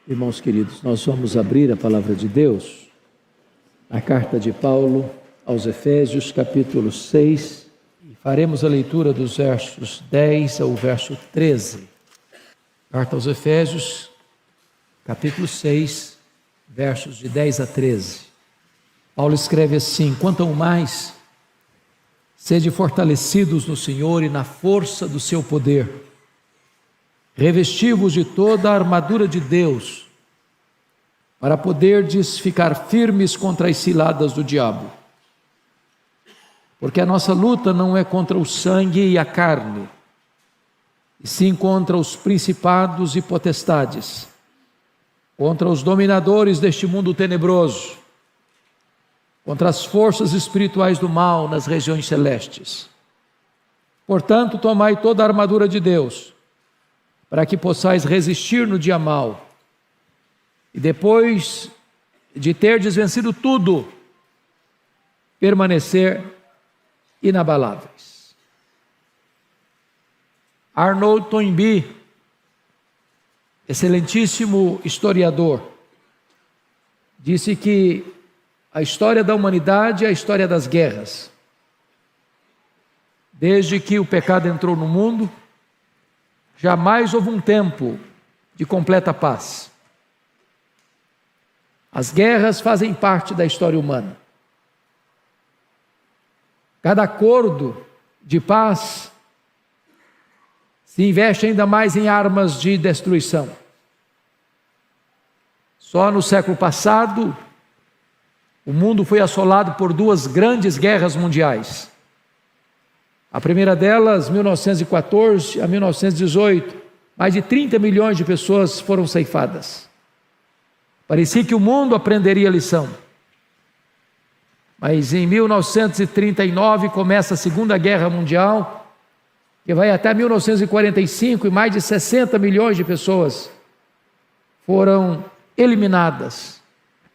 Irmãos queridos, nós vamos abrir a palavra de Deus, a carta de Paulo aos Efésios, capítulo 6, e faremos a leitura dos versos 10 ao verso 13. Carta aos Efésios, capítulo 6, versos de 10 a 13. Paulo escreve assim: quanto ao mais, sede fortalecidos no Senhor e na força do seu poder. Revesti-vos de toda a armadura de Deus, para poderdes ficar firmes contra as ciladas do diabo. Porque a nossa luta não é contra o sangue e a carne, e sim contra os principados e potestades, contra os dominadores deste mundo tenebroso, contra as forças espirituais do mal nas regiões celestes. Portanto, tomai toda a armadura de Deus, para que possais resistir no dia mau, e depois de terdes vencido tudo, permanecer inabaláveis. Arnold Toynbee, excelentíssimo historiador, disse que a história da humanidade é a história das guerras. Desde que o pecado entrou no mundo, jamais houve um tempo de completa paz. As guerras fazem parte da história humana. Cada acordo de paz se investe ainda mais em armas de destruição. Só no século passado, o mundo foi assolado por duas grandes guerras mundiais. A primeira delas, 1914 a 1918, mais de 30 milhões de pessoas foram ceifadas. Parecia que o mundo aprenderia a lição. Mas em 1939 começa a Segunda Guerra Mundial, que vai até 1945, e mais de 60 milhões de pessoas foram eliminadas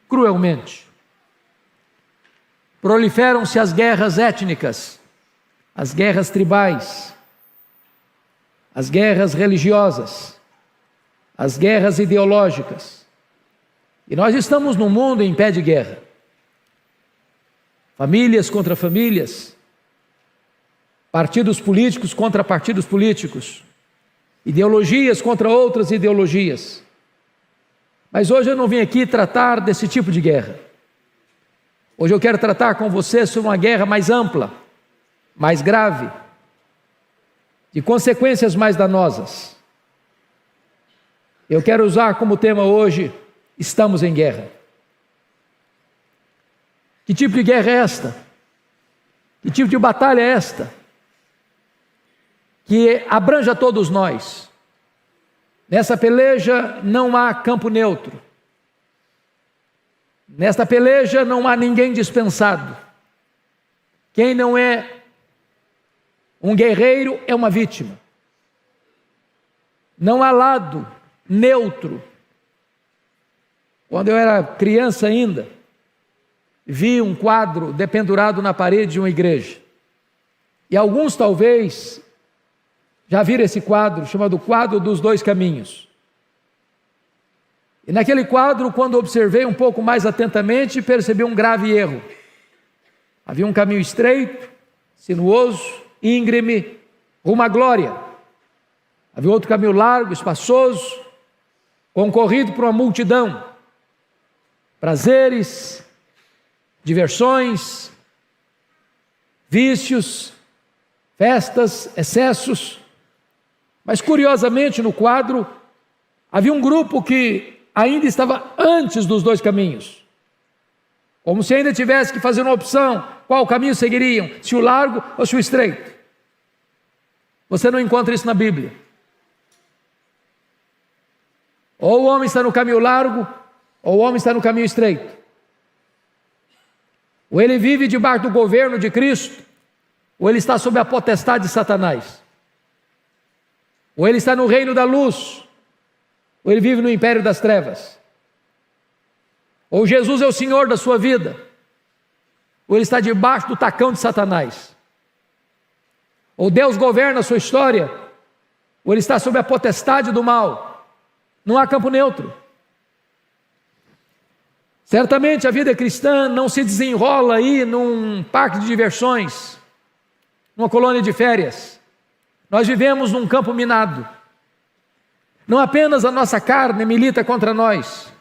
cruelmente. Proliferam-se as guerras étnicas, as guerras tribais, as guerras religiosas, as guerras ideológicas. E nós estamos num mundo em pé de guerra. Famílias contra famílias, partidos políticos contra partidos políticos, ideologias contra outras ideologias. Mas hoje eu não vim aqui tratar desse tipo de guerra. Hoje eu quero tratar com você sobre uma guerra mais ampla, mais grave, de consequências mais danosas. Eu quero usar como tema hoje: estamos em guerra. Que tipo de guerra é esta? Que tipo de batalha é esta? Que abrange a todos nós. Nessa peleja não há campo neutro. Nesta peleja não há ninguém dispensado. Quem não é um guerreiro é uma vítima. Não há lado neutro. Quando eu era criança ainda, vi um quadro dependurado na parede de uma igreja. E alguns talvez já viram esse quadro, chamado Quadro dos Dois Caminhos. E naquele quadro, quando observei um pouco mais atentamente, percebi um grave erro. Havia um caminho estreito, sinuoso, íngreme, rumo à glória. Havia outro caminho largo, espaçoso, concorrido por uma multidão. Prazeres, diversões, vícios, festas, excessos. Mas curiosamente no quadro havia um grupo que ainda estava antes dos dois caminhos, como se ainda tivesse que fazer uma opção: qual caminho seguiriam, se o largo ou se o estreito. Você não encontra isso na Bíblia. Ou o homem está no caminho largo, ou o homem está no caminho estreito. Ou ele vive debaixo do governo de Cristo, ou ele está sob a potestade de Satanás. Ou ele está no reino da luz, ou ele vive no império das trevas. Ou Jesus é o Senhor da sua vida, ou ele está debaixo do tacão de Satanás. Ou Deus governa a sua história, ou ele está sob a potestade do mal. Não há campo neutro. Certamente a vida cristã não se desenrola aí num parque de diversões, numa colônia de férias. Nós vivemos num campo minado. Não apenas a nossa carne milita contra nós,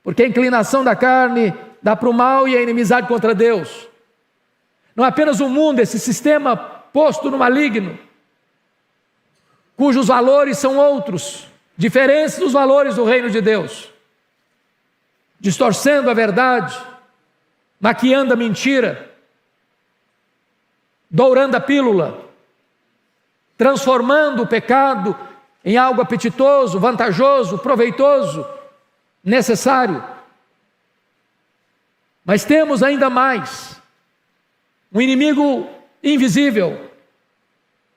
porque a inclinação da carne dá para o mal e a inimizade contra Deus. Não apenas o mundo, esse sistema posto no maligno, cujos valores são outros, diferentes dos valores do reino de Deus, distorcendo a verdade, maquiando a mentira, dourando a pílula, transformando o pecado em algo apetitoso, vantajoso, proveitoso, necessário. Mas temos ainda mais, um inimigo invisível,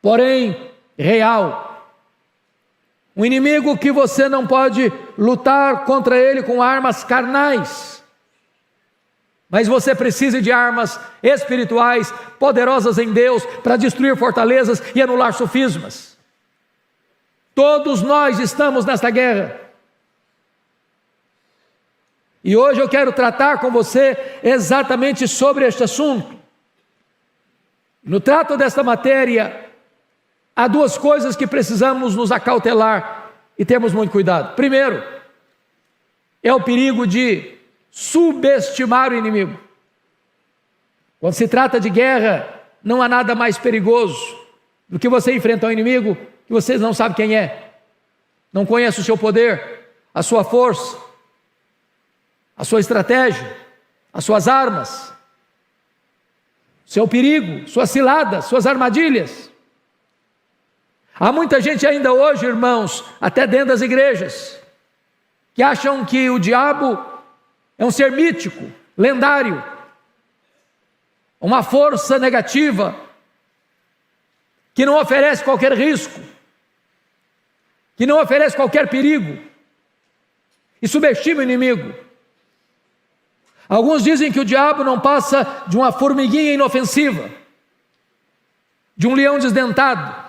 porém real. Um inimigo que você não pode lutar contra ele com armas carnais, mas você precisa de armas espirituais poderosas em Deus para destruir fortalezas e anular sofismas. Todos nós estamos nesta guerra. E hoje eu quero tratar com você exatamente sobre este assunto. No trato desta matéria, há duas coisas que precisamos nos acautelar e termos muito cuidado. Primeiro, é o perigo de subestimar o inimigo. Quando se trata de guerra, não há nada mais perigoso do que você enfrentar um inimigo que você não sabe quem é, não conhece o seu poder, a sua força, a sua estratégia, as suas armas, seu perigo, suas ciladas, suas armadilhas. Há muita gente ainda hoje, irmãos, até dentro das igrejas, que acham que o diabo é um ser mítico, lendário, uma força negativa, que não oferece qualquer risco, que não oferece qualquer perigo, e subestima o inimigo. Alguns dizem que o diabo não passa de uma formiguinha inofensiva, de um leão desdentado,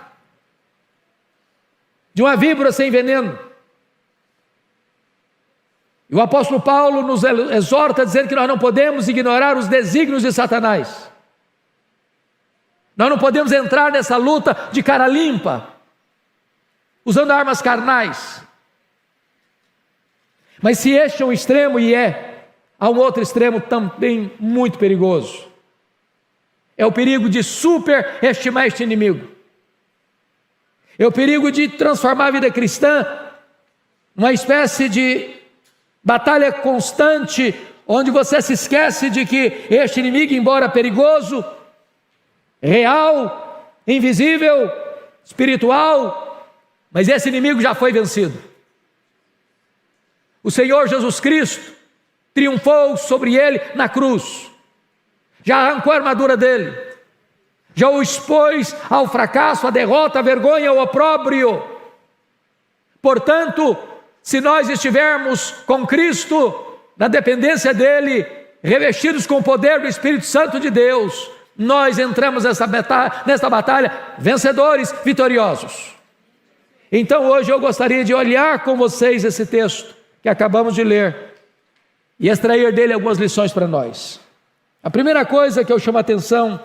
de uma víbora sem veneno. E o apóstolo Paulo nos exorta dizendo que nós não podemos ignorar os desígnios de Satanás. Nós não podemos entrar nessa luta de cara limpa, usando armas carnais. Mas se este é um extremo, e há um outro extremo também muito perigoso. É o perigo de superestimar este inimigo. É o perigo de transformar a vida cristã numa espécie de batalha constante, onde você se esquece de que este inimigo, embora perigoso, real, invisível, espiritual, mas esse inimigo já foi vencido. O Senhor Jesus Cristo triunfou sobre ele na cruz, já arrancou a armadura dele, já o expôs ao fracasso, à derrota, à vergonha, ao opróbrio. Portanto, se nós estivermos com Cristo, na dependência dele, revestidos com o poder do Espírito Santo de Deus, nós entramos nesta batalha vencedores, vitoriosos. Então hoje eu gostaria de olhar com vocês esse texto que acabamos de ler e extrair dele algumas lições para nós. A primeira coisa que eu chamo a atenção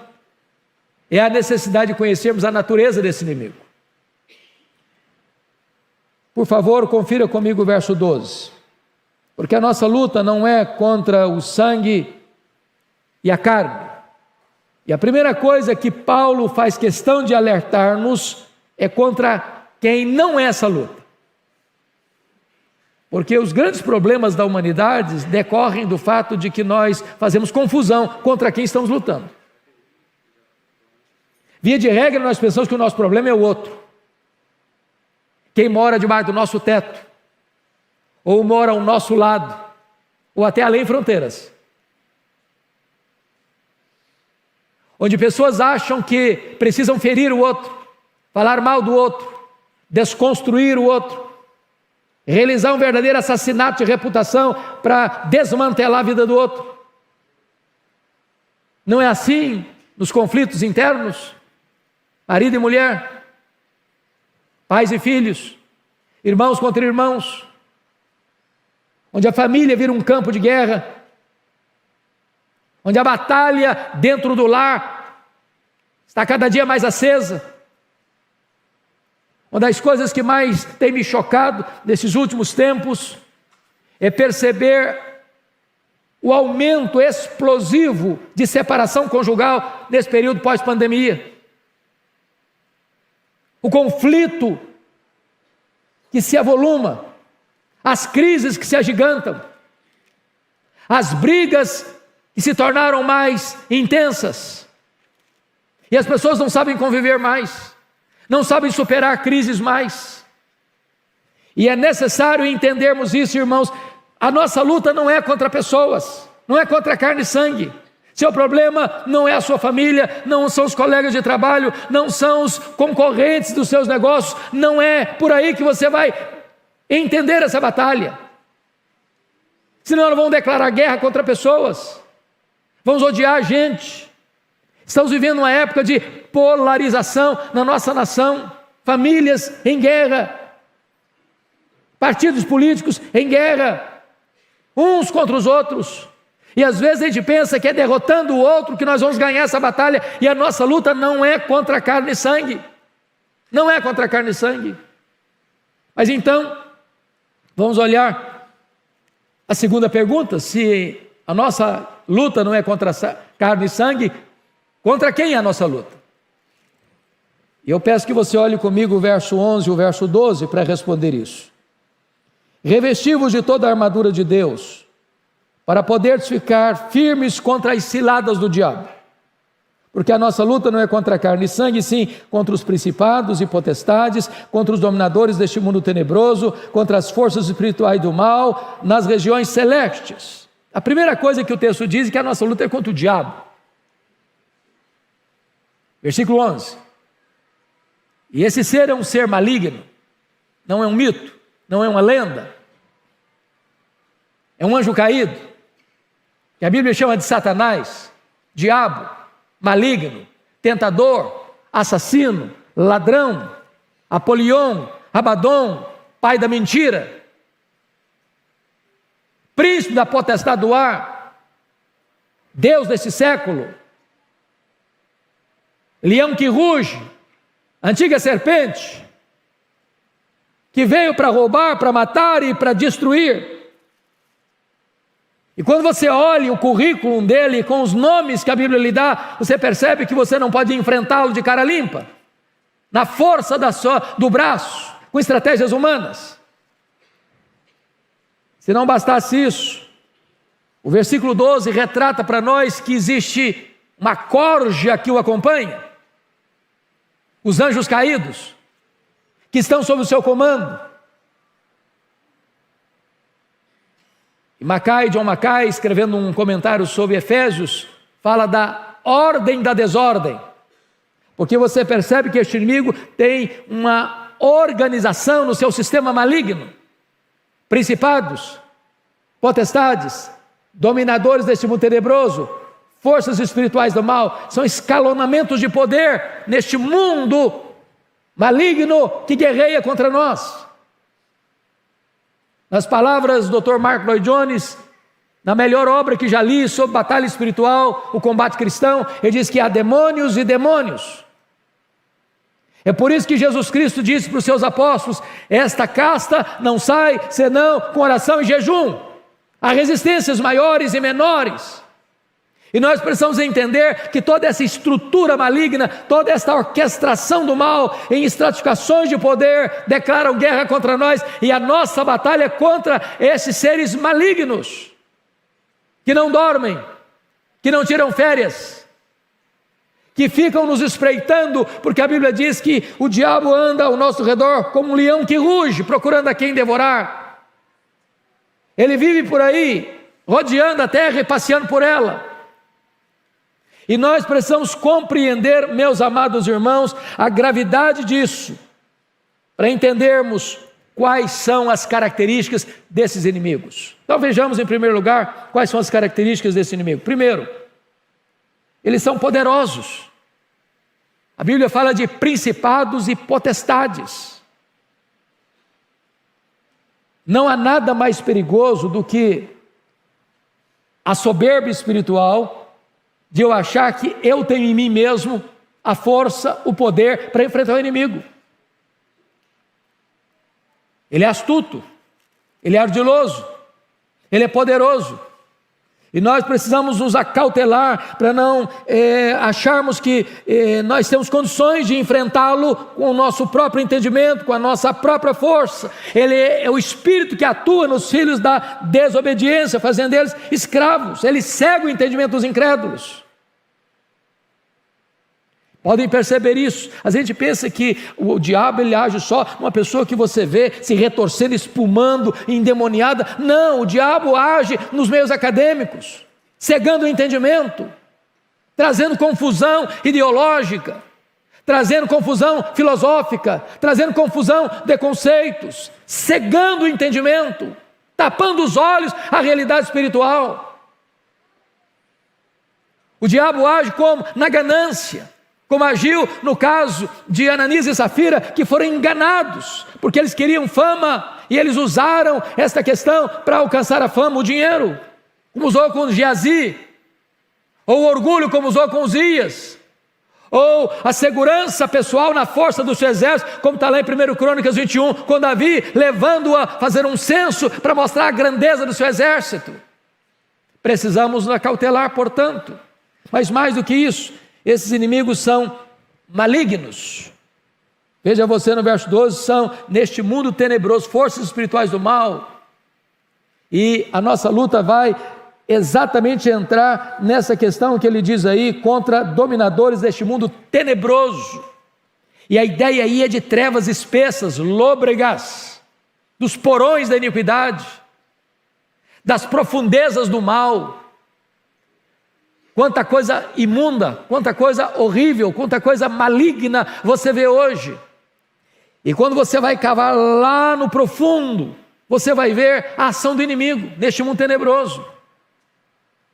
é a necessidade de conhecermos a natureza desse inimigo. Por favor, confira comigo o verso 12. Porque a nossa luta não é contra o sangue e a carne. E a primeira coisa que Paulo faz questão de alertar-nos é contra quem não é essa luta. Porque os grandes problemas da humanidade decorrem do fato de que nós fazemos confusão contra quem estamos lutando. Via de regra, nós pensamos que o nosso problema é o outro. Quem mora debaixo do nosso teto, ou mora ao nosso lado, ou até além fronteiras. Onde pessoas acham que precisam ferir o outro, falar mal do outro, desconstruir o outro, realizar um verdadeiro assassinato de reputação para desmantelar a vida do outro. Não é assim nos conflitos internos? Marido e mulher, pais e filhos, irmãos contra irmãos, onde a família vira um campo de guerra, onde a batalha dentro do lar está cada dia mais acesa. Uma das coisas que mais tem me chocado nesses últimos tempos é perceber o aumento explosivo de separação conjugal nesse período pós-pandemia. O conflito que se avoluma, as crises que se agigantam, as brigas que se tornaram mais intensas, e as pessoas não sabem conviver mais, não sabem superar crises mais. E é necessário entendermos isso, irmãos. A nossa luta não é contra pessoas, não é contra carne e sangue. Seu problema não é a sua família, não são os colegas de trabalho, não são os concorrentes dos seus negócios, não é por aí que você vai entender essa batalha. Senão vão declarar guerra contra pessoas, vamos odiar a gente. Estamos vivendo uma época de polarização na nossa nação, famílias em guerra, partidos políticos em guerra, uns contra os outros, e às vezes a gente pensa que é derrotando o outro que nós vamos ganhar essa batalha, e a nossa luta não é contra carne e sangue, não é contra carne e sangue. Mas então, vamos olhar a segunda pergunta: se a nossa luta não é contra carne e sangue, contra quem é a nossa luta? E eu peço que você olhe comigo o verso 11 e o verso 12 para responder isso. Revesti-vos de toda a armadura de Deus, para poderes ficar firmes contra as ciladas do diabo. Porque a nossa luta não é contra carne e sangue, sim contra os principados e potestades, contra os dominadores deste mundo tenebroso, contra as forças espirituais do mal, nas regiões celestes. A primeira coisa que o texto diz é que a nossa luta é contra o diabo. Versículo 11. E esse ser é um ser maligno, não é um mito, não é uma lenda, é um anjo caído, que a Bíblia chama de Satanás, diabo, maligno, tentador, assassino, ladrão, Apolion, Abadom, pai da mentira, príncipe da potestade do ar, Deus desse século, leão que ruge, antiga serpente, que veio para roubar, para matar e para destruir. E quando você olha o currículo dele, com os nomes que a Bíblia lhe dá, você percebe que você não pode enfrentá-lo de cara limpa, na força do braço, com estratégias humanas. Se não bastasse isso, o versículo 12 retrata para nós que existe uma corja que o acompanha, os anjos caídos, que estão sob o seu comando. E John Mackay, escrevendo um comentário sobre Efésios, fala da ordem da desordem, porque você percebe que este inimigo tem uma organização no seu sistema maligno, principados, potestades, dominadores deste mundo tenebroso, forças espirituais do mal, são escalonamentos de poder neste mundo maligno que guerreia contra nós. Nas palavras do Dr. Mark Lloyd Jones, na melhor obra que já li sobre batalha espiritual, o combate cristão, ele diz que há demônios e demônios. É por isso que Jesus Cristo disse para os seus apóstolos: esta casta não sai senão com oração e jejum. Há resistências maiores e menores. E nós precisamos entender que toda essa estrutura maligna, toda essa orquestração do mal em estratificações de poder declaram guerra contra nós, e a nossa batalha é contra esses seres malignos que não dormem, que não tiram férias, que ficam nos espreitando, porque a Bíblia diz que o diabo anda ao nosso redor como um leão que ruge, procurando a quem devorar. Ele vive por aí, rodeando a terra e passeando por ela. E nós precisamos compreender, meus amados irmãos, a gravidade disso, para entendermos quais são as características desses inimigos. Então vejamos em primeiro lugar quais são as características desse inimigo. Primeiro, eles são poderosos. A Bíblia fala de principados e potestades. Não há nada mais perigoso do que a soberba espiritual de eu achar que eu tenho em mim mesmo a força, o poder para enfrentar o inimigo. Ele é astuto, ele é ardiloso, ele é poderoso. E nós precisamos nos acautelar para não acharmos que nós temos condições de enfrentá-lo com o nosso próprio entendimento, com a nossa própria força. Ele é o espírito que atua nos filhos da desobediência, fazendo eles escravos. Ele cega o entendimento dos incrédulos. Podem perceber isso. A gente pensa que o diabo ele age só numa pessoa que você vê se retorcendo, espumando, endemoniada. Não, o diabo age nos meios acadêmicos, cegando o entendimento, trazendo confusão ideológica, trazendo confusão filosófica, trazendo confusão de conceitos, cegando o entendimento, tapando os olhos à realidade espiritual. O diabo age como? Na ganância. Como agiu no caso de Ananias e Safira, que foram enganados, porque eles queriam fama, e eles usaram esta questão para alcançar a fama, o dinheiro, como usou com Geazi, ou o orgulho, como usou com Uzias, ou a segurança pessoal na força do seu exército, como está lá em 1 Crônicas 21, com Davi, levando-o a fazer um censo para mostrar a grandeza do seu exército. Precisamos nos acautelar, portanto, mas mais do que isso, esses inimigos são malignos. Veja você no verso 12, são neste mundo tenebroso, forças espirituais do mal. E a nossa luta vai exatamente entrar nessa questão que ele diz aí, contra dominadores deste mundo tenebroso. E a ideia aí é de trevas espessas, lôbregas, dos porões da iniquidade, das profundezas do mal. Quanta coisa imunda, quanta coisa horrível, quanta coisa maligna você vê hoje. E quando você vai cavar lá no profundo, você vai ver a ação do inimigo neste mundo tenebroso.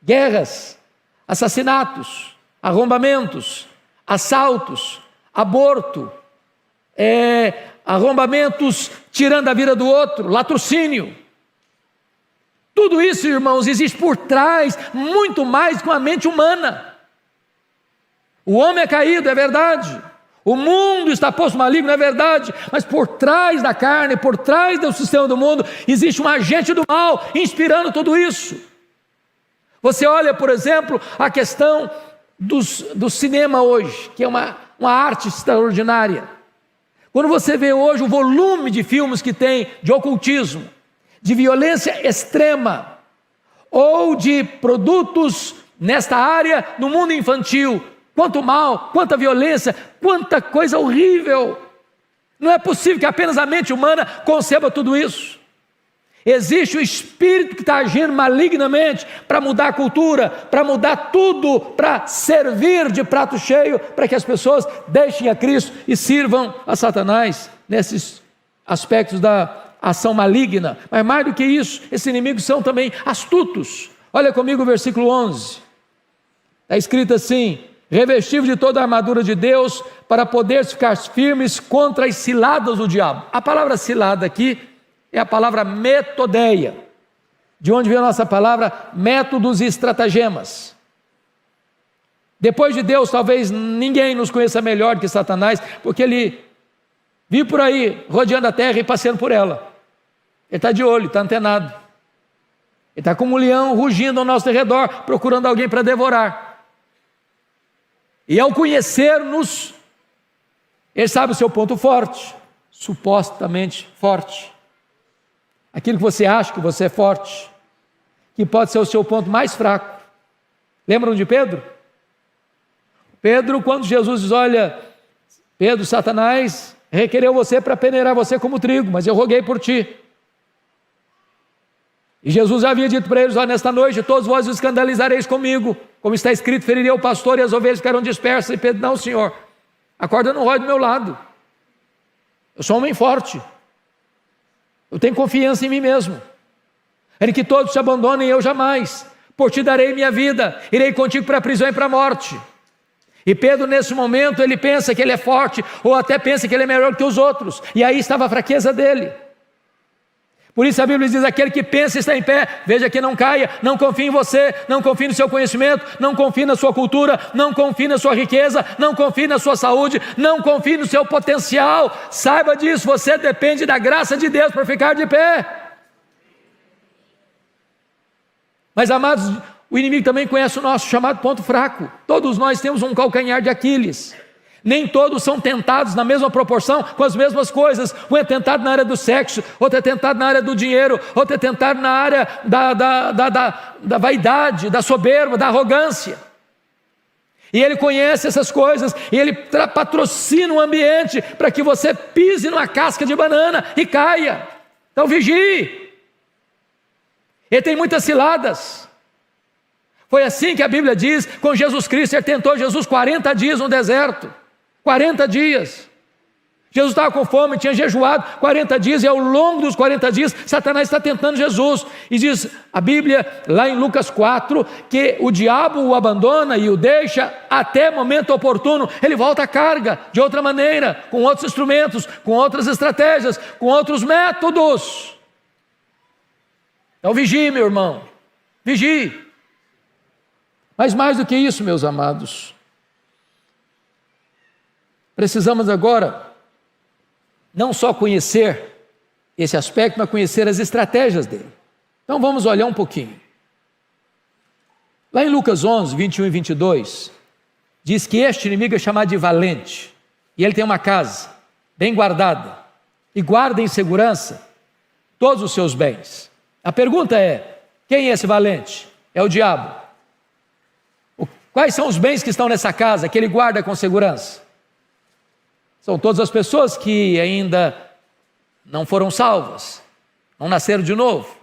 Guerras, assassinatos, arrombamentos, assaltos, aborto, arrombamentos tirando a vida do outro, latrocínio. Tudo isso, irmãos, existe por trás muito mais que uma mente humana. O homem é caído, é verdade. O mundo está posto maligno, é verdade. Mas por trás da carne, por trás do sistema do mundo, existe um agente do mal inspirando tudo isso. Você olha, por exemplo, a questão do cinema hoje, que é uma arte extraordinária. Quando você vê hoje o volume de filmes que tem de ocultismo, de violência extrema, ou de produtos nesta área no mundo infantil, quanto mal, quanta violência, quanta coisa horrível. Não é possível que apenas a mente humana conceba tudo isso. Existe o espírito que está agindo malignamente para mudar a cultura, para mudar tudo, para servir de prato cheio, para que as pessoas deixem a Cristo e sirvam a Satanás nesses aspectos da ação maligna. Mas mais do que isso, esses inimigos são também astutos. Olha comigo o versículo 11, está escrito assim: revestivos de toda a armadura de Deus, para poder ficar firmes contra as ciladas do diabo. A palavra cilada aqui é a palavra metodeia, de onde vem a nossa palavra métodos e estratagemas. Depois de Deus, talvez ninguém nos conheça melhor que Satanás, porque ele vive por aí, rodeando a terra e passeando por ela. Ele está de olho, está antenado. Ele está como um leão rugindo ao nosso redor, procurando alguém para devorar. E ao conhecer-nos, ele sabe o seu ponto forte, supostamente forte. Aquilo que você acha que você é forte, que pode ser o seu ponto mais fraco. Lembram de Pedro? Pedro, quando Jesus diz: olha, Pedro, Satanás requereu você para peneirar você como trigo, mas eu roguei por ti. E Jesus já havia dito para eles: olha, nesta noite todos vós os escandalizareis comigo, como está escrito, ferirei o pastor e as ovelhas ficarão dispersas. E Pedro: não, Senhor, a corda não rói do meu lado, eu sou um homem forte, eu tenho confiança em mim mesmo, ele que todos te abandonem, eu jamais, por ti darei minha vida, irei contigo para a prisão e para a morte. E Pedro, nesse momento, ele pensa que ele é forte, ou até pensa que ele é melhor que os outros, e aí estava a fraqueza dele. Por isso a Bíblia diz: aquele que pensa está em pé, veja que não caia. Não confie em você, não confie no seu conhecimento, não confie na sua cultura, não confie na sua riqueza, não confie na sua saúde, não confie no seu potencial. Saiba disso, você depende da graça de Deus para ficar de pé. Mas, amados, o inimigo também conhece o nosso chamado ponto fraco. Todos nós temos um calcanhar de Aquiles. Nem todos são tentados na mesma proporção, com as mesmas coisas. Um é tentado na área do sexo, outro é tentado na área do dinheiro, outro é tentado na área da vaidade, da soberba, da arrogância. E ele conhece essas coisas, e ele patrocina o ambiente para que você pise numa casca de banana e caia. Então vigie. Ele tem muitas ciladas. Foi assim que a Bíblia diz com Jesus Cristo. Ele tentou Jesus 40 dias no deserto. 40 dias. Jesus estava com fome, tinha jejuado 40 dias, e ao longo dos 40 dias, Satanás está tentando Jesus. E diz a Bíblia, lá em Lucas 4, que o diabo o abandona e o deixa até momento oportuno. Ele volta à carga, de outra maneira, com outros instrumentos, com outras estratégias, com outros métodos. Então vigie, meu irmão, vigie. Mas mais do que isso, meus amados, precisamos agora não só conhecer esse aspecto, mas conhecer as estratégias dele. Então vamos olhar um pouquinho. Lá em Lucas 11, 21 e 22, diz que este inimigo é chamado de valente, e ele tem uma casa bem guardada, e guarda em segurança todos os seus bens. A pergunta é: quem é esse valente? É o diabo. Quais são os bens que estão nessa casa, que ele guarda com segurança? São todas as pessoas que ainda não foram salvas, não nasceram de novo.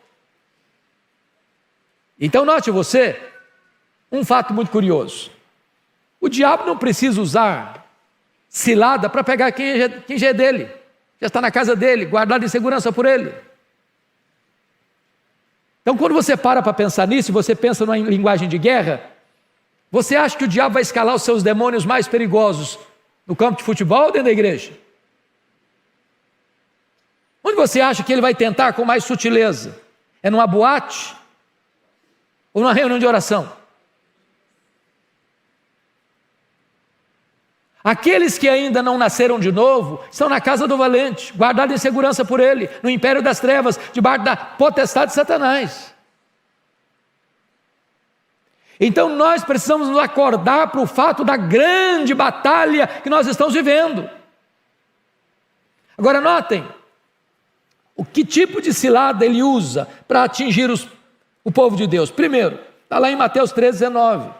Então note você, um fato muito curioso. O diabo não precisa usar cilada para pegar quem já é dele, já está na casa dele, guardado em segurança por ele. Então quando você para pensar nisso, e você pensa numa linguagem de guerra, você acha que o diabo vai escalar os seus demônios mais perigosos no campo de futebol ou dentro da igreja? Onde você acha que ele vai tentar com mais sutileza? É numa boate? Ou numa reunião de oração? Aqueles que ainda não nasceram de novo estão na casa do valente, guardados em segurança por ele, no império das trevas, debaixo da potestade de Satanás. Então nós precisamos nos acordar para o fato da grande batalha que nós estamos vivendo. Agora notem, o que tipo de cilada ele usa para atingir o povo de Deus? Primeiro, está lá em Mateus 13:19.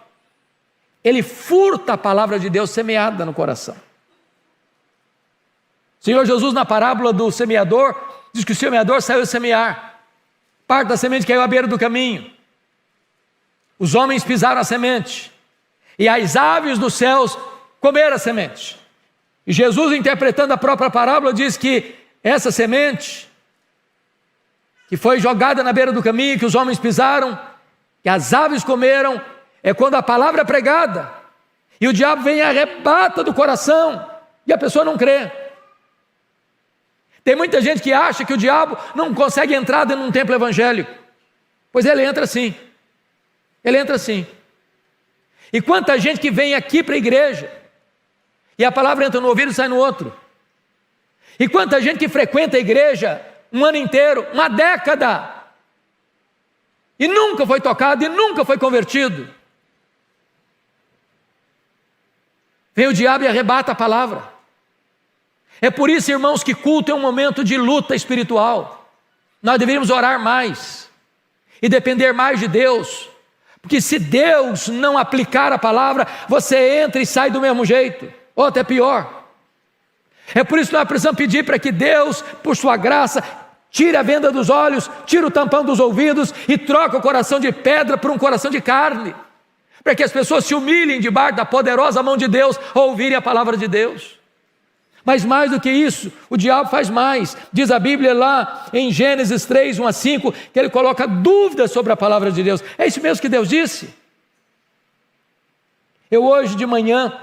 Ele furta a palavra de Deus semeada no coração. O Senhor Jesus, na parábola do semeador, diz que o semeador saiu a semear. Parte da semente caiu à beira do caminho. Os homens pisaram a semente, e as aves dos céus comeram a semente. E Jesus, interpretando a própria parábola, diz que essa semente, que foi jogada na beira do caminho, que os homens pisaram, que as aves comeram, é quando a palavra é pregada, e o diabo vem e arrebata do coração, e a pessoa não crê. Tem muita gente que acha que o diabo não consegue entrar dentro de um templo evangélico, pois ele entra sim. Ele entra assim. E quanta gente que vem aqui para a igreja, e a palavra entra no ouvido e sai no outro. E quanta gente que frequenta a igreja um ano inteiro, uma década, e nunca foi tocado, e nunca foi convertido. Vem o diabo e arrebata a palavra. É por isso, irmãos, que culto é um momento de luta espiritual. Nós deveríamos orar mais, e depender mais de Deus. Porque se Deus não aplicar a palavra, você entra e sai do mesmo jeito, ou até pior. É por isso que nós precisamos pedir para que Deus, por sua graça, tire a venda dos olhos, tire o tampão dos ouvidos e troque o coração de pedra por um coração de carne, para que as pessoas se humilhem debaixo da poderosa mão de Deus ao ouvirem a palavra de Deus. Mas mais do que isso, o diabo faz mais. Diz a Bíblia lá em Gênesis 3, 1 a 5, que ele coloca dúvidas sobre a palavra de Deus. É isso mesmo que Deus disse. Eu hoje de manhã,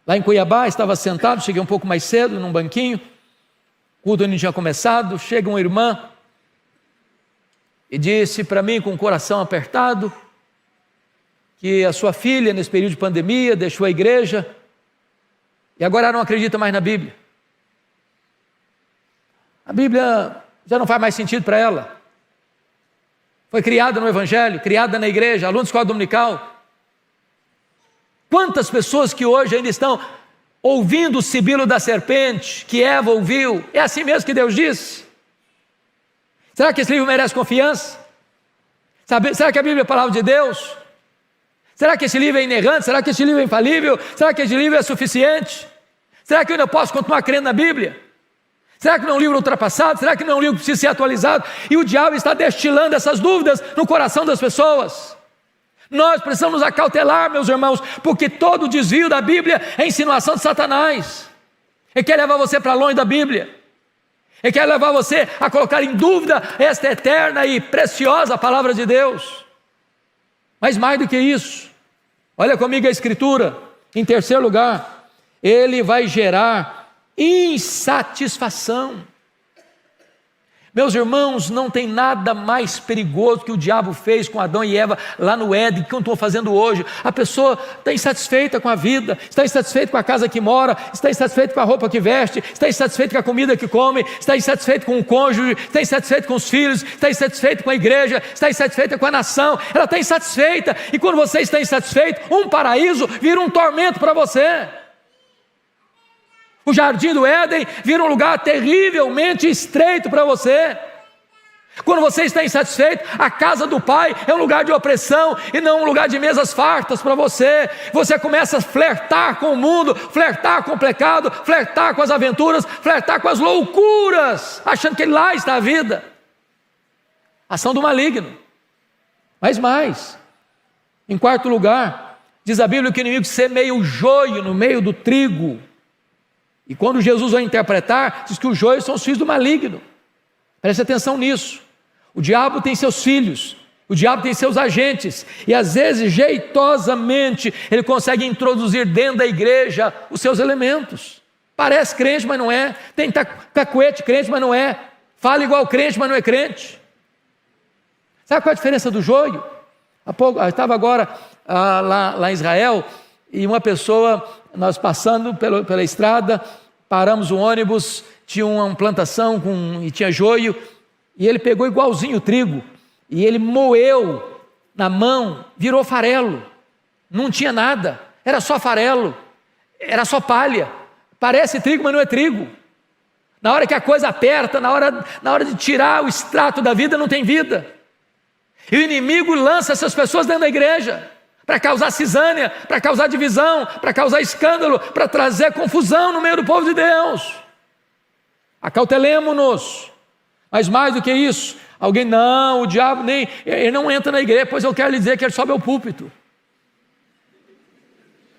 lá em Cuiabá, estava sentado, cheguei um pouco mais cedo num banquinho, O culto ainda não tinha começado, chega uma irmã e disse para mim com o coração apertado que a sua filha, nesse período de pandemia, deixou a igreja e agora ela não acredita mais na Bíblia. A Bíblia já não faz mais sentido para ela. Foi criada no Evangelho, criada na igreja, aluno de escola dominical. Quantas pessoas que hoje ainda estão ouvindo o sibilo da serpente, que Eva ouviu, é assim mesmo que Deus disse? Será que esse livro merece confiança? Será que a Bíblia é a palavra de Deus? Será que esse livro é inerrante? Será que esse livro é infalível? Será que esse livro é suficiente? Será que eu ainda posso continuar crendo na Bíblia? Será que não é um livro ultrapassado? Será que não é um livro que precisa ser atualizado? E o diabo está destilando essas dúvidas no coração das pessoas. Nós precisamos nos acautelar, meus irmãos, porque todo desvio da Bíblia é insinuação de Satanás. Ele quer levar você para longe da Bíblia. Ele quer levar você a colocar em dúvida esta eterna e preciosa palavra de Deus. Mas mais do que isso, olha comigo a Escritura. Em terceiro lugar, ele vai gerar insatisfação. Meus irmãos, não tem nada mais perigoso que o diabo fez com Adão e Eva lá no Éden, que eu estou fazendo hoje. A pessoa está insatisfeita com a vida, está insatisfeita com a casa que mora, está insatisfeita com a roupa que veste, está insatisfeita com a comida que come, está insatisfeita com o cônjuge, está insatisfeita com os filhos, está insatisfeita com a igreja, está insatisfeita com a nação. Ela está insatisfeita, e quando você está insatisfeito, um paraíso vira um tormento para você. O jardim do Éden vira um lugar terrivelmente estreito para você. Quando você está insatisfeito, a casa do Pai é um lugar de opressão e não um lugar de mesas fartas para você. Você começa a flertar com o mundo, flertar com o pecado, flertar com as aventuras, flertar com as loucuras, achando que lá está a vida. Ação do maligno. Mas mais, em quarto lugar, diz a Bíblia que o inimigo semeia o joio no meio do trigo. E quando Jesus vai interpretar, diz que os joios são os filhos do maligno. Preste atenção nisso. O diabo tem seus filhos, o diabo tem seus agentes, e às vezes, jeitosamente, ele consegue introduzir dentro da igreja os seus elementos. Parece crente, mas não é. Tem cacuete crente, mas não é. Fala igual crente, mas não é crente. Sabe qual é a diferença do joio? Eu estava agora lá em Israel, e uma pessoa, nós passando pela estrada, paramos o ônibus, tinha uma plantação e tinha joio, e ele pegou igualzinho o trigo, e ele moeu na mão, virou farelo, não tinha nada, era só farelo, era só palha, parece trigo, mas não é trigo. Na hora que a coisa aperta, na hora de tirar o extrato da vida, não tem vida. E o inimigo lança essas pessoas dentro da igreja, para causar cisânia, para causar divisão, para causar escândalo, para trazer confusão no meio do povo de Deus. Acautelemo-nos. Mas mais do que isso, o diabo ele não entra na igreja, pois eu quero lhe dizer que ele sobe ao púlpito.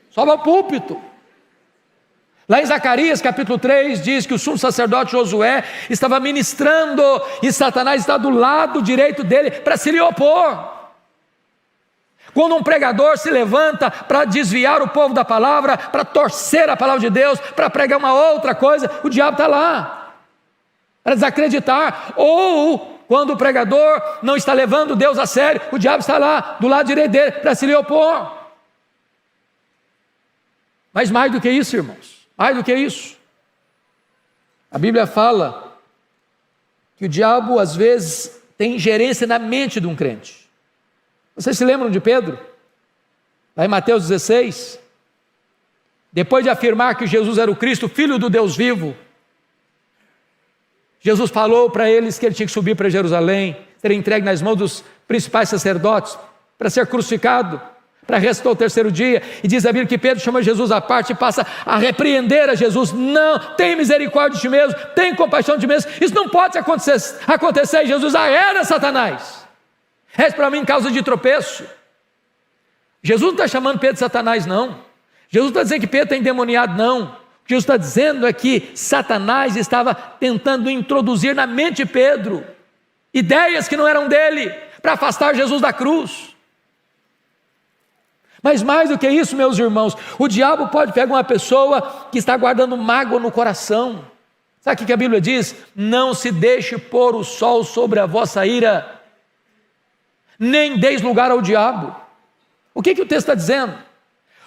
Sobe ao púlpito. Lá em Zacarias capítulo 3 diz que o sumo sacerdote Josué estava ministrando e Satanás está do lado direito dele para se lhe opor. Quando um pregador se levanta para desviar o povo da palavra, para torcer a palavra de Deus, para pregar uma outra coisa, o diabo está lá, para desacreditar. Ou quando o pregador não está levando Deus a sério, o diabo está lá, do lado direito dele, para se lhe opor. Mas mais do que isso, irmãos, mais do que isso, a Bíblia fala que o diabo às vezes tem ingerência na mente de um crente. Vocês se lembram de Pedro? Lá em Mateus 16, depois de afirmar que Jesus era o Cristo, Filho do Deus vivo, Jesus falou para eles que ele tinha que subir para Jerusalém, ser entregue nas mãos dos principais sacerdotes, para ser crucificado, para ressuscitar o terceiro dia. E diz a Bíblia que Pedro chama Jesus à parte e passa a repreender a Jesus. Não, tem misericórdia de ti mesmo, tem compaixão de ti mesmo, isso não pode acontecer. E Jesus arreda Satanás. És para mim causa de tropeço. Jesus não está chamando Pedro de Satanás, não. Jesus está dizendo que Pedro está endemoniado, não. O que Jesus está dizendo é que Satanás estava tentando introduzir na mente de Pedro ideias que não eram dele, para afastar Jesus da cruz. Mas mais do que isso, meus irmãos, o diabo pode pegar uma pessoa que está guardando mágoa no coração, Sabe o que a Bíblia diz? Não se deixe pôr o sol sobre a vossa ira, nem deis lugar ao diabo. O que o texto está dizendo?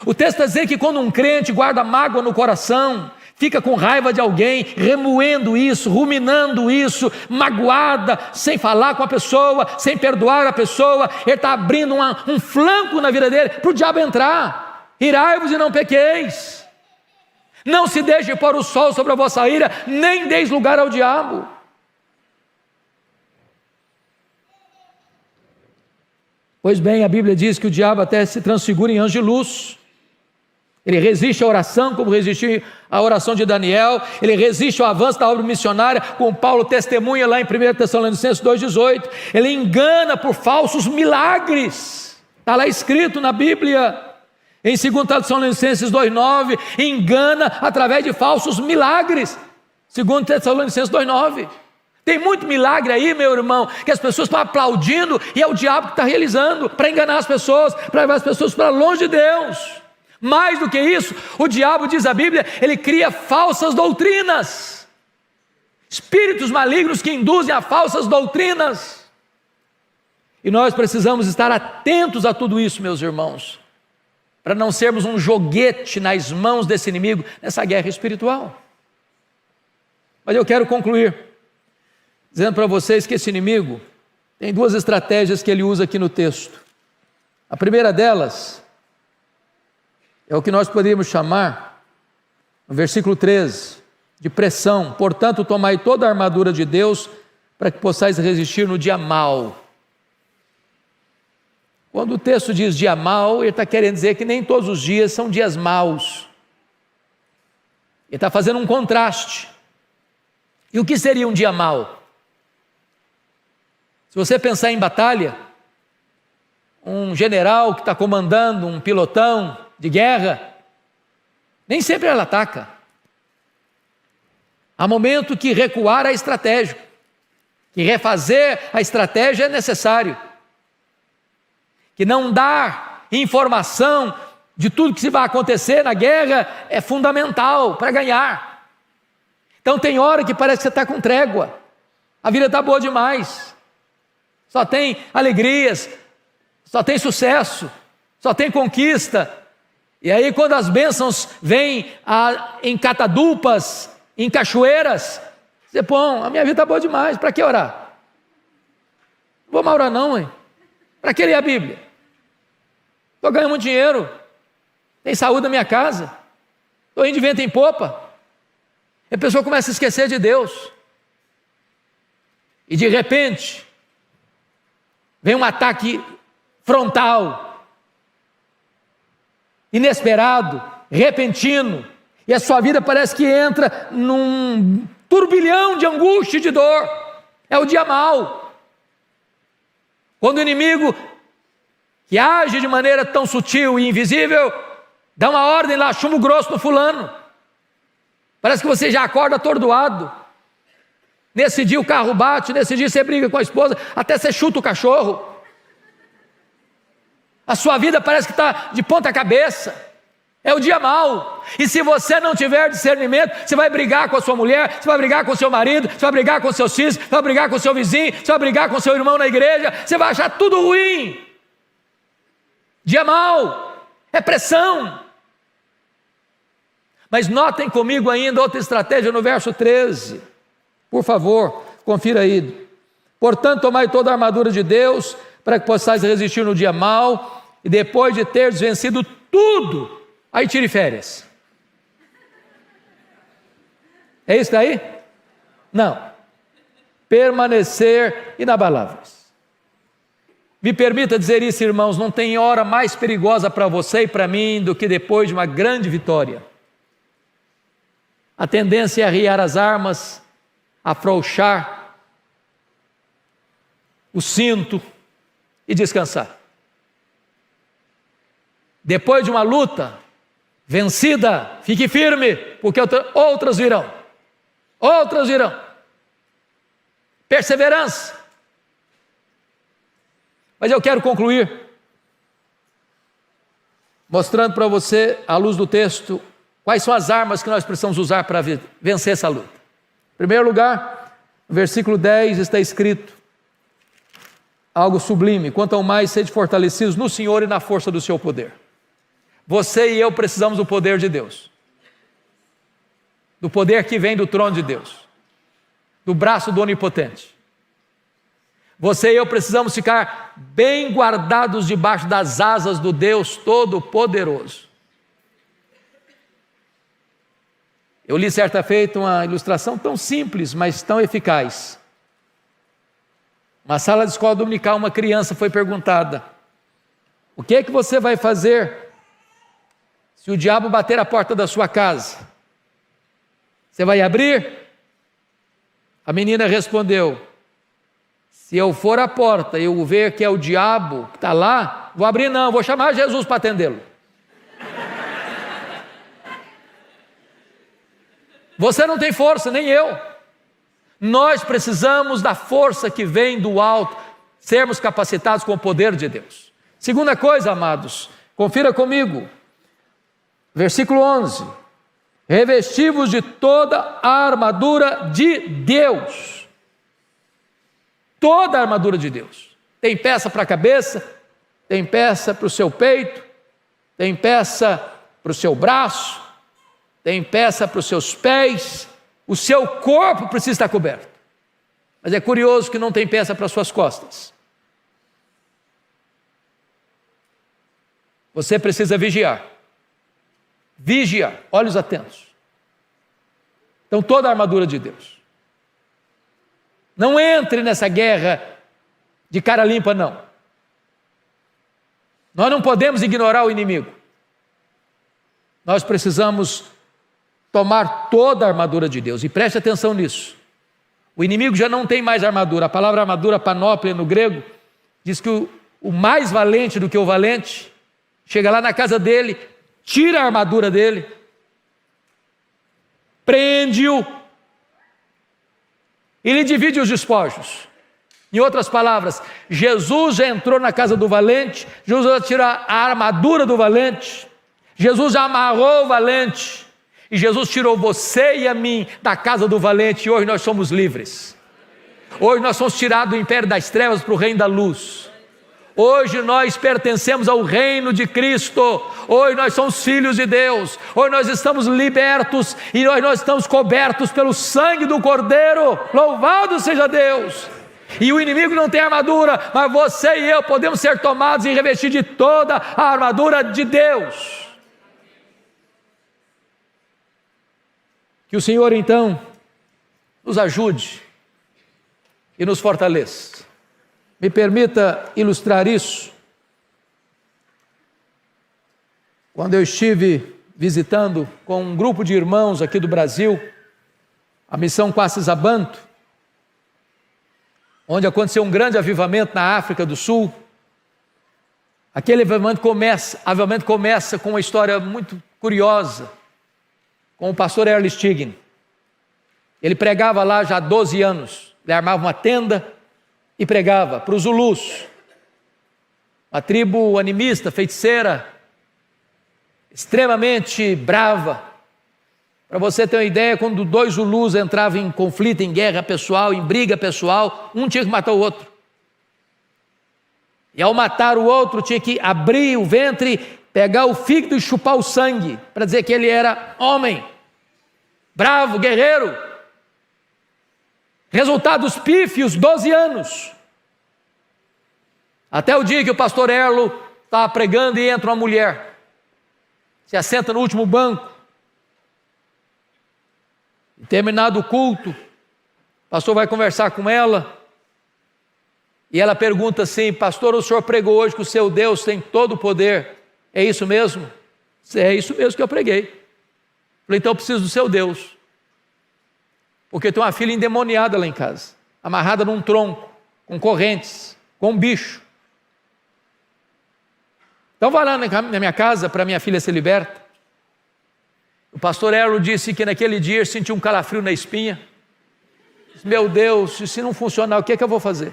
O texto está dizendo que quando um crente guarda mágoa no coração, fica com raiva de alguém, remoendo isso, ruminando isso, magoada, sem falar com a pessoa, sem perdoar a pessoa, ele está abrindo um flanco na vida dele para o diabo entrar. Irai-vos e não pequeis. Não se deixe pôr o sol sobre a vossa ira, nem deis lugar ao diabo. Pois bem, a Bíblia diz que o diabo até se transfigura em anjo de luz. Ele resiste à oração, como resistiu à oração de Daniel. Ele resiste ao avanço da obra missionária, como Paulo testemunha lá em 1 Tessalonicenses 2,18. Ele engana por falsos milagres. Está lá escrito na Bíblia. Em 2 Tessalonicenses 2,9, engana através de falsos milagres. 2 Tessalonicenses 2,9. Tem muito milagre aí, meu irmão, que as pessoas estão aplaudindo e é o diabo que está realizando para enganar as pessoas, para levar as pessoas para longe de Deus. Mais do que isso, o diabo, diz a Bíblia, ele cria falsas doutrinas, espíritos malignos que induzem a falsas doutrinas. E nós precisamos estar atentos a tudo isso, meus irmãos, para não sermos um joguete nas mãos desse inimigo nessa guerra espiritual. Mas eu quero concluir dizendo para vocês que esse inimigo tem duas estratégias que ele usa aqui no texto. A primeira delas é o que nós poderíamos chamar, no versículo 13, de pressão. Portanto, tomai toda a armadura de Deus para que possais resistir no dia mau. Quando o texto diz dia mau, ele está querendo dizer que nem todos os dias são dias maus. Ele está fazendo um contraste. E o que seria um dia mau? Se você pensar em batalha, um general que está comandando um pilotão de guerra, nem sempre ela ataca. Há momento que recuar é estratégico, que refazer a estratégia é necessário, que não dar informação de tudo que se vai acontecer na guerra é fundamental para ganhar. Então tem hora que parece que você está com trégua, a vida está boa demais, só tem alegrias, só tem sucesso, só tem conquista. E aí quando as bênçãos vêm em catadupas, em cachoeiras, você põe, a minha vida está boa demais, para que orar? Não vou mais orar não, hein? Para que ler a Bíblia? Estou ganhando muito dinheiro, tem saúde na minha casa, estou indo de vento em popa. E a pessoa começa a esquecer de Deus. E de repente, vem um ataque frontal, inesperado, repentino, e a sua vida parece que entra num turbilhão de angústia e de dor. É o dia mau. Quando o inimigo, que age de maneira tão sutil e invisível, dá uma ordem lá, chumbo grosso no fulano. Parece que você já acorda atordoado. Nesse dia o carro bate, nesse dia você briga com a esposa, até você chuta o cachorro. A sua vida parece que está de ponta cabeça. É o dia mau. E se você não tiver discernimento, você vai brigar com a sua mulher, você vai brigar com o seu marido, você vai brigar com seus filhos, você vai brigar com o seu vizinho, você vai brigar com o seu irmão na igreja, você vai achar tudo ruim. Dia mau, é pressão. Mas notem comigo ainda outra estratégia no verso 13. Por favor, confira aí. Portanto, tomai toda a armadura de Deus, para que possais resistir no dia mau, e depois de teres vencido tudo, aí tire férias. É isso daí? Não. Permanecer inabaláveis. Me permita dizer isso, irmãos, não tem hora mais perigosa para você e para mim do que depois de uma grande vitória. A tendência é arriar as armas, afrouxar o cinto e descansar. Depois de uma luta vencida, fique firme, porque outras virão. Outras virão. Perseverança. Mas eu quero concluir mostrando para você, à luz do texto, quais são as armas que nós precisamos usar para vencer essa luta. Em primeiro lugar, no versículo 10 está escrito algo sublime: quanto ao mais sede fortalecidos no Senhor e na força do seu poder. Você e eu precisamos do poder de Deus, do poder que vem do trono de Deus, do braço do Onipotente. Você e eu precisamos ficar bem guardados debaixo das asas do Deus Todo-Poderoso. Eu li certa feita uma ilustração tão simples, mas tão eficaz. Uma sala de escola dominical, uma criança foi perguntada: o que é que você vai fazer se o diabo bater a porta da sua casa? Você vai abrir? A menina respondeu: se eu for à porta e eu ver que é o diabo que está lá, vou abrir não, vou chamar Jesus para atendê-lo. Você não tem força, nem eu. Nós precisamos da força que vem do alto, sermos capacitados com o poder de Deus. Segunda coisa, amados, confira comigo, versículo 11: revesti-vos de toda a armadura de Deus. Toda a armadura de Deus. Tem peça para a cabeça, tem peça para o seu peito, tem peça para o seu braço, tem peça para os seus pés. O seu corpo precisa estar coberto. Mas é curioso que não tem peça para as suas costas. Você precisa vigiar. Vigiar, olhos atentos. Então, toda a armadura de Deus. Não entre nessa guerra de cara limpa, não. Nós não podemos ignorar o inimigo. Nós precisamos tomar toda a armadura de Deus. E preste atenção nisso. O inimigo já não tem mais armadura. A palavra armadura, panóplia no grego, diz que o mais valente do que o valente chega lá na casa dele, tira a armadura dele, prende-o e lhe divide os despojos. Em outras palavras, Jesus já entrou na casa do valente, Jesus já tirou a armadura do valente, Jesus já amarrou o valente, e Jesus tirou você e a mim da casa do valente, e hoje nós somos livres. Hoje nós somos tirados do império das trevas para o reino da luz. Hoje nós pertencemos ao reino de Cristo. Hoje nós somos filhos de Deus. Hoje nós estamos libertos e hoje nós estamos cobertos pelo sangue do Cordeiro. Louvado seja Deus! E o inimigo não tem armadura, mas você e eu podemos ser tomados e revestidos de toda a armadura de Deus. Que o Senhor então nos ajude e nos fortaleça. Me permita ilustrar isso. Quando eu estive visitando com um grupo de irmãos aqui do Brasil, a missão Quacis-Abantu, onde aconteceu um grande avivamento na África do Sul. Aquele avivamento começa com uma história muito curiosa, com o pastor Earl Stiggin. Ele pregava lá já há 12 anos, ele armava uma tenda e pregava para os Zulus, uma tribo animista, feiticeira, extremamente brava. Para você ter uma ideia, quando dois Zulus entravam em conflito, em guerra pessoal, em briga pessoal, um tinha que matar o outro. E ao matar o outro, tinha que abrir o ventre, pegar o fígado e chupar o sangue, para dizer que ele era homem, bravo, guerreiro. Resultados pífios, 12 anos. Até o dia que o pastor Erlo estava pregando e entra uma mulher, se assenta no último banco. E terminado o culto, o pastor vai conversar com ela, e ela pergunta assim: pastor, o senhor pregou hoje que o seu Deus tem todo o poder, é isso mesmo? É isso mesmo que eu preguei. Falei: então eu preciso do seu Deus, porque tem uma filha endemoniada lá em casa, amarrada num tronco, com correntes, com um bicho. Então vai lá na minha casa para minha filha ser liberta. O pastor Erlo disse que naquele dia ele sentiu um calafrio na espinha. Disse: meu Deus, se não funcionar, o que é que eu vou fazer?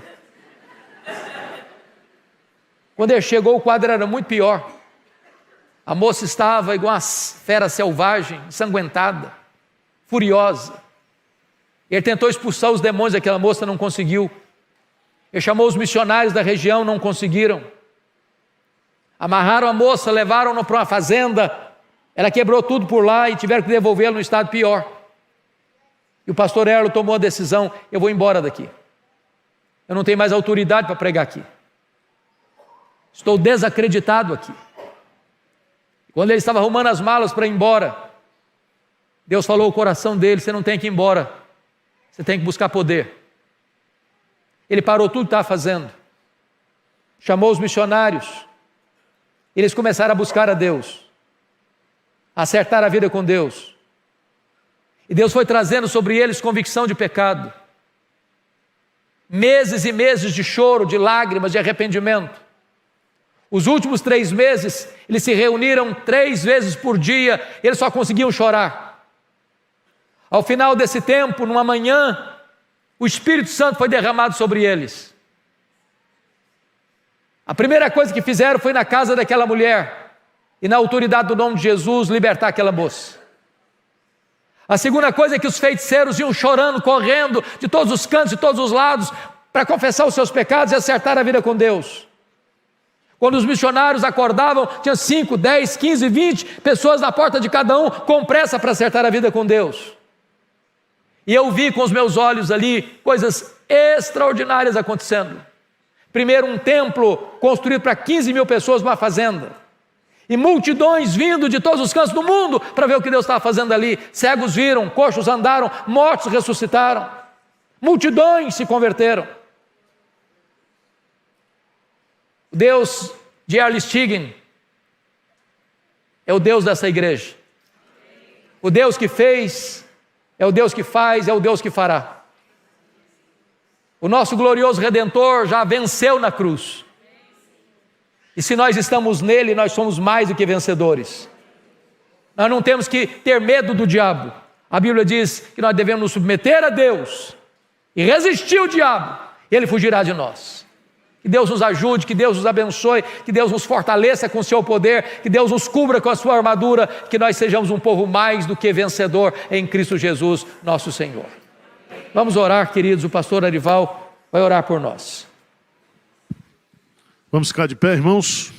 Quando ele chegou, o quadro era muito pior. A moça estava igual uma fera selvagem, ensanguentada, furiosa. Ele tentou expulsar os demônios daquela moça, não conseguiu. Ele chamou os missionários da região, não conseguiram. Amarraram a moça, levaram-na para uma fazenda. Ela quebrou tudo por lá e tiveram que devolvê-la no estado pior. E o pastor Erlo tomou a decisão: eu vou embora daqui. Eu não tenho mais autoridade para pregar aqui. Estou desacreditado aqui. Quando ele estava arrumando as malas para ir embora, Deus falou ao coração dele: você não tem que ir embora, você tem que buscar poder. Ele parou tudo que estava fazendo, chamou os missionários, eles começaram a buscar a Deus, a acertar a vida com Deus, e Deus foi trazendo sobre eles convicção de pecado, meses e meses de choro, de lágrimas, de arrependimento. Os últimos 3 meses, eles se reuniram 3 vezes por dia, eles só conseguiam chorar. Ao final desse tempo, numa manhã, o Espírito Santo foi derramado sobre eles. A primeira coisa que fizeram foi na casa daquela mulher, e na autoridade do nome de Jesus, libertar aquela moça. A segunda coisa é que os feiticeiros iam chorando, correndo de todos os cantos, de todos os lados, para confessar os seus pecados e acertar a vida com Deus. Quando os missionários acordavam, tinha 5, 10, 15, 20 pessoas na porta de cada um, com pressa para acertar a vida com Deus. E eu vi com os meus olhos ali coisas extraordinárias acontecendo. Primeiro, um templo construído para 15 mil pessoas numa fazenda. E multidões vindo de todos os cantos do mundo para ver o que Deus estava fazendo ali. Cegos viram, coxos andaram, mortos ressuscitaram. Multidões se converteram. O Deus de Erle Stigen é o Deus dessa igreja. O Deus que fez é o Deus que faz, é o Deus que fará. O nosso glorioso Redentor já venceu na cruz. E se nós estamos nele, nós somos mais do que vencedores. Nós não temos que ter medo do diabo. A Bíblia diz que nós devemos nos submeter a Deus e resistir ao diabo, e ele fugirá de nós. Que Deus nos ajude, que Deus nos abençoe, que Deus nos fortaleça com o seu poder, que Deus nos cubra com a sua armadura, que nós sejamos um povo mais do que vencedor em Cristo Jesus, nosso Senhor. Vamos orar, queridos, o pastor Arival vai orar por nós. Vamos ficar de pé, irmãos.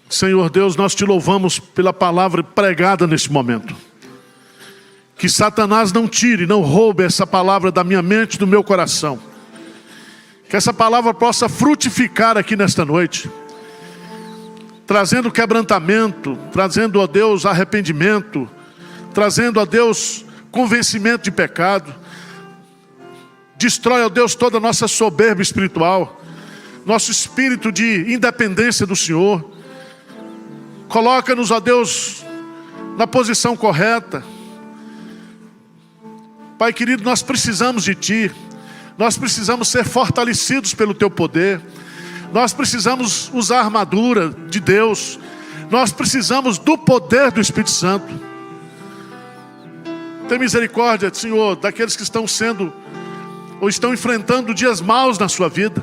Senhor Deus, nós te louvamos pela palavra pregada neste momento. Que Satanás não tire, não roube essa palavra da minha mente, do meu coração. Que essa palavra possa frutificar aqui nesta noite, trazendo quebrantamento, trazendo a Deus arrependimento, trazendo a Deus convencimento de pecado. Destrói, ó Deus, toda a nossa soberba espiritual, nosso espírito de independência do Senhor. Coloca-nos, ó Deus, na posição correta. Pai querido, nós precisamos de Ti, nós precisamos ser fortalecidos pelo Teu poder, nós precisamos usar a armadura de Deus, nós precisamos do poder do Espírito Santo. Tem misericórdia, Senhor, daqueles que estão sendo ou estão enfrentando dias maus na sua vida.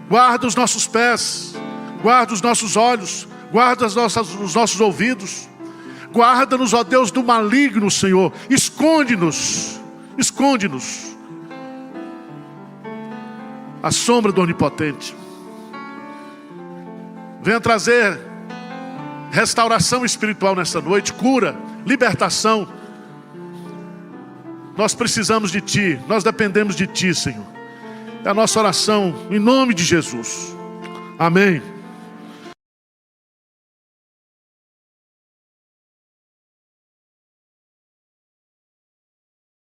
Guarda os nossos pés, guarda os nossos olhos, guarda os nossos ouvidos. Guarda-nos, ó Deus, do maligno, Senhor. Esconde-nos, esconde-nos à sombra do Onipotente. Venha trazer restauração espiritual nessa noite, cura, libertação. Nós precisamos de Ti, nós dependemos de Ti, Senhor. É a nossa oração em nome de Jesus. Amém.